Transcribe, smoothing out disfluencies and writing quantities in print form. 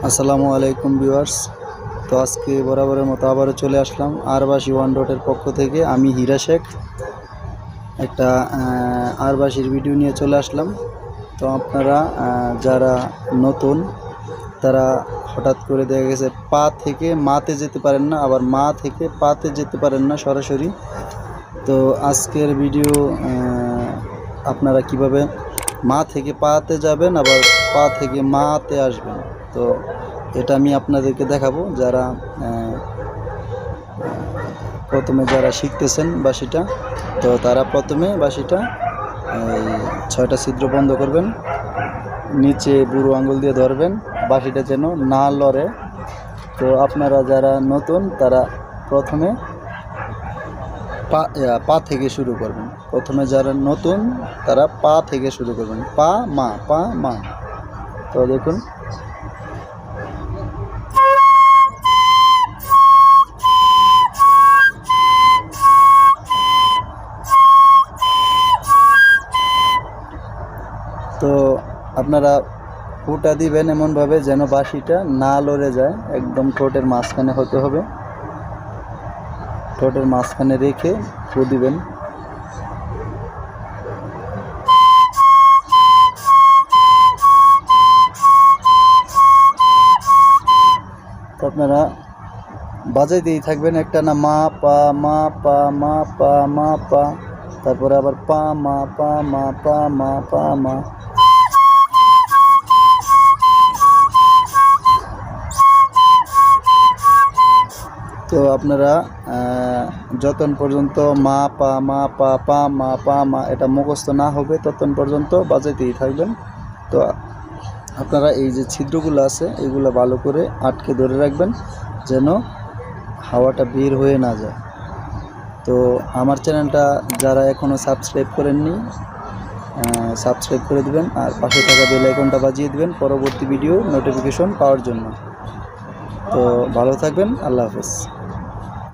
আসসালামু আলাইকুম ভিউয়ার্স। তো আজকে বরাবরের মতো আবারও চলে আসলাম আরবাসী ওয়ান ডটের পক্ষ থেকে। আমি হীরা শেখ একটা আরবাসীর ভিডিও নিয়ে চলে আসলাম। তো আপনারা যারা নতুন তারা হঠাৎ করে দেখা গেছে পা থেকে মাতে যেতে পারেন না, আবার মা থেকে পাতে যেতে পারেন না সরাসরি। তো আজকের ভিডিও আপনারা কিভাবে মা থেকে পাতে যাবেন আবার পা থেকে মাতে আসবেন, তো এটা আমি আপনাদেরকে দেখাবো। যারা প্রথমে যারা শিখতেছেন বাঁশিটা, তো তারা প্রথমে বাঁশিটা এই 6টা ছিদ্র বন্ধ করবেন, নিচে বুড়ো আঙ্গুল দিয়ে ধরবেন, বাঁশিটা যেন না লড়ে। তো আপনারা যারা নতুন তারা প্রথমে পা থেকে শুরু করবেন। প্রথমে যারা নতুন তারা পা থেকে শুরু করবেন, পা মা পা মা। তো দেখুন, তো আপনারা ফুটা দিবেন এমনভাবে যেন বাঁশিটা না লড়ে যায়, একদম ঠোঁটের মাঝখানে হতে হবে। ঠোঁটের মাঝখানে রেখে ফু দিবেন। তো আপনারা বাজাইতেই থাকবেন একটা না মা পা মা পা মা পা মা পা, তারপরে আবার পা মা পা মা পা মা পা মা। তো আপনারা যতক্ষণ পর্যন্ত মা পা মা পা পা মা পা মা এটা মুখস্থ না হবে ততক্ষণ পর্যন্ত বাজাইতেই থাকবেন। তো আপনারা এই যে ছিদ্রগুলো আছে এগুলো ভালো করে আটকে ধরে রাখবেন যেন হাওয়াটা বের হয়ে না যায়। তো আমার চ্যানেলটা যারা এখনও সাবস্ক্রাইব করেননি সাবস্ক্রাইব করে দিবেন, আর পাশে থাকা বেল আইকনটা বাজিয়ে দিবেন পরবর্তী ভিডিও নোটিফিকেশন পাওয়ার জন্য। তো ভালো থাকবেন, আল্লাহ হাফেজ।